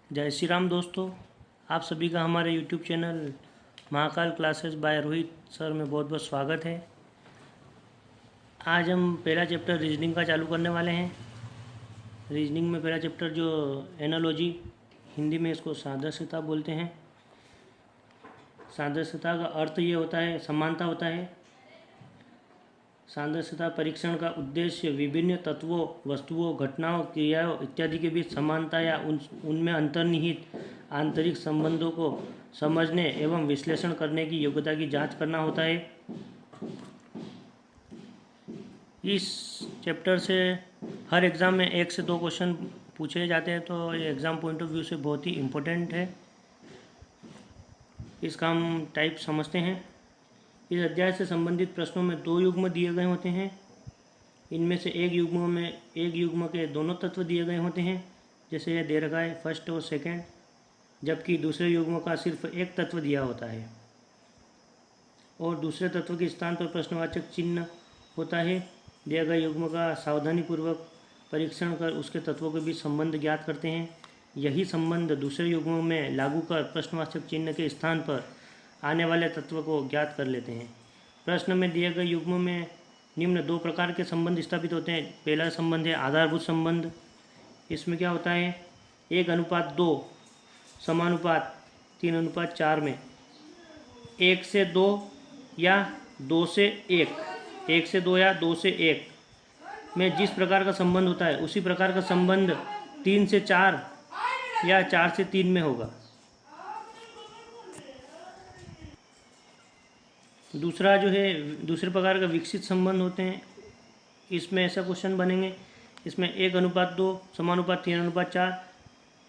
जय श्री राम दोस्तों, आप सभी का हमारे YouTube channel Mahakal classes bye Rohit sir में बहुत बहुत स्वागत है। आज हम पहला चैप्टर रीजनिंग का चालू करने वाले हैं। रीजनिंग में पहला चैप्टर जो एनालॉजी, हिंदी में इसको सादृश्यता बोलते हैं। सादृश्यता का अर्थ ये होता है, समानता होता है। सादृश्यता परीक्षण का उद्देश्य विभिन्न तत्वों, वस्तुओं, घटनाओं, क्रियाओं इत्यादि के बीच समानता या उनमें अंतर्निहित आंतरिक संबंधों को समझने एवं विश्लेषण करने की योग्यता की जांच करना होता है। इस चैप्टर से हर एग्ज़ाम में 1 से 2 क्वेश्चन पूछे जाते हैं, तो ये एग्ज़ाम पॉइंट ऑफ व्यू से बहुत ही इम्पोर्टेंट है। इसका हम टाइप समझते हैं। इस अध्याय से संबंधित प्रश्नों में 2 युग्म दिए गए होते हैं। इनमें से एक युग्म के दोनों तत्व दिए गए होते हैं, जैसे यह दे रखा है फर्स्ट और सेकंड, जबकि दूसरे युग्म का सिर्फ एक तत्व दिया होता है और दूसरे तत्व के स्थान पर प्रश्नवाचक चिन्ह होता है। दिए गए युग्म का सावधानीपूर्वक परीक्षण कर उसके तत्वों के बीच संबंध ज्ञात करते हैं। यही संबंध दूसरे युग्म में लागू कर प्रश्नवाचक चिन्ह के स्थान पर आने वाले तत्व को ज्ञात कर लेते हैं। प्रश्न में दिए गए युग्म में निम्न 2 प्रकार के संबंध स्थापित होते हैं। पहला संबंध है आधारभूत संबंध। इसमें क्या होता है, 1:2 समानुपात 3:4 में 1 से 2 या 2 से 1, 1 से 2 या 2 से 1 में जिस प्रकार का संबंध होता है उसी प्रकार का संबंध 3 से 4 या 4 से 3 में होगा। दूसरा जो है, दूसरे प्रकार का विकसित संबंध होते हैं। इसमें ऐसा क्वेश्चन बनेंगे, इसमें 1:2 समानुपात 3:4,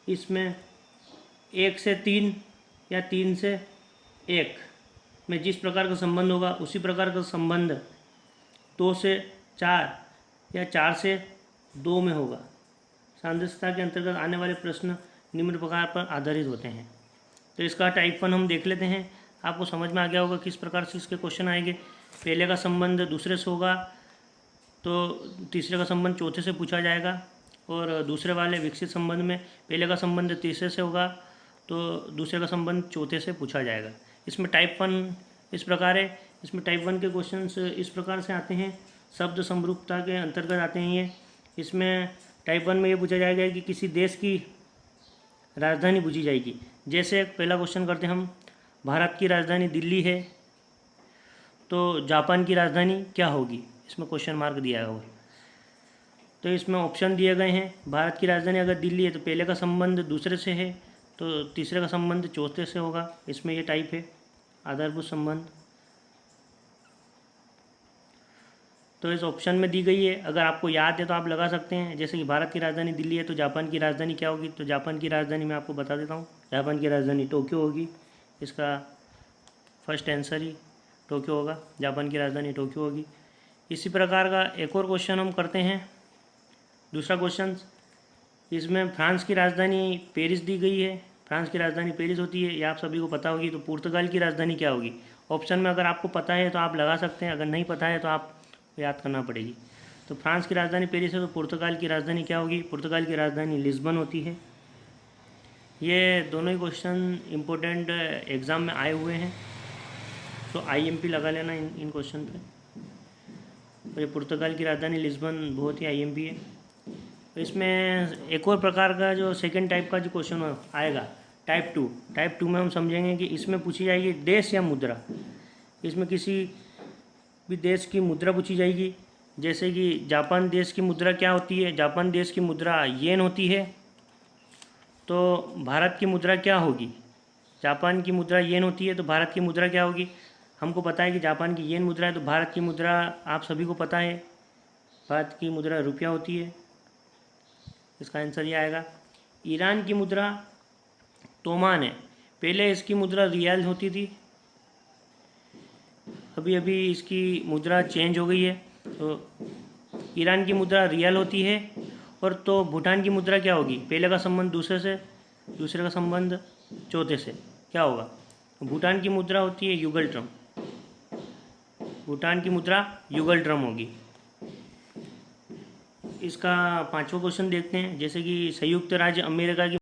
इसमें 1 से 3 या 3 से 1 में जिस प्रकार का संबंध होगा उसी प्रकार का संबंध 2 से 4 या 4 से 2 में होगा। सादृश्यता के अंतर्गत आने वाले प्रश्न निम्न प्रकार पर आधारित होते हैं। तो इसका टाइप 1 हम देख लेते हैं। आपको समझ में आ गया होगा किस प्रकार से इसके क्वेश्चन आएंगे। पहले का संबंध दूसरे से होगा तो तीसरे का संबंध चौथे से पूछा जाएगा, और दूसरे वाले विकसित संबंध में पहले का संबंध तीसरे से होगा तो दूसरे का संबंध चौथे से पूछा जाएगा। इसमें टाइप 1 इस प्रकार है। इसमें टाइप 1 के क्वेश्चन इस प्रकार से आते हैं, शब्द समरूपता के अंतर्गत आते हैं ये। इसमें टाइप 1 में ये पूछा जाएगा कि किसी देश की राजधानी पूछी जाएगी। जैसे पहला क्वेश्चन करते हैं हम, भारत की राजधानी दिल्ली है तो जापान की राजधानी क्या होगी, इसमें क्वेश्चन मार्क दिया होगा। तो इसमें ऑप्शन दिए गए हैं। भारत की राजधानी अगर दिल्ली है तो पहले का संबंध दूसरे से है तो तीसरे का संबंध चौथे से होगा। इसमें ये टाइप है आधारभूत संबंध। तो इस ऑप्शन में दी गई है, अगर आपको याद है तो आप लगा सकते हैं। जैसे कि भारत की राजधानी दिल्ली है तो जापान की राजधानी क्या होगी, तो जापान की राजधानी मैं आपको बता देता हूँ, जापान की राजधानी टोक्यो होगी। इसका फर्स्ट आंसर ही टोक्यो होगा, जापान की राजधानी टोक्यो होगी। इसी प्रकार का एक और क्वेश्चन हम करते हैं। दूसरा क्वेश्चन, इसमें फ्रांस की राजधानी पेरिस दी गई है। फ्रांस की राजधानी पेरिस होती है, ये आप सभी को पता होगी। तो पुर्तगाल की राजधानी क्या होगी। ऑप्शन में अगर आपको पता है तो आप लगा सकते हैं, अगर नहीं पता है तो आप याद करना पड़ेगी। तो फ्रांस की राजधानी पेरिस है तो पुर्तगाल की राजधानी क्या होगी, पुर्तगाल की राजधानी लिस्बन होती है। ये दोनों ही क्वेश्चन इम्पोर्टेंट एग्ज़ाम में आए हुए हैं, तो IMP लगा लेना इन क्वेश्चन पे। और ये पुर्तगाल की राजधानी लिस्बन बहुत ही IMP है। तो इसमें एक और प्रकार का जो सेकंड टाइप का जो क्वेश्चन आएगा, टाइप 2। टाइप 2 में हम समझेंगे कि इसमें पूछी जाएगी देश या मुद्रा। इसमें किसी भी देश की मुद्रा पूछी जाएगी। जैसे कि जापान देश की मुद्रा क्या होती है, जापान देश की मुद्रा येन होती है। तो भारत की मुद्रा क्या होगी, जापान की मुद्रा येन होती है तो भारत की मुद्रा क्या होगी। हमको पता है कि जापान की येन मुद्रा है, तो भारत की मुद्रा आप सभी को पता है, भारत की मुद्रा रुपया होती है। इसका आंसर ये आएगा। ईरान की मुद्रा तोमान है, पहले इसकी मुद्रा रियाल होती थी, अभी अभी इसकी मुद्रा चेंज हो गई है। तो ईरान की मुद्रा रियाल होती है। और तो भूटान की मुद्रा क्या होगी, पहले का संबंध दूसरे से, दूसरे का संबंध चौथे से क्या होगा। भूटान की मुद्रा होती है युगल ड्रम, भूटान की मुद्रा युगल ड्रम होगी। इसका 5वां क्वेश्चन देखते हैं। जैसे कि संयुक्त राज्य अमेरिका की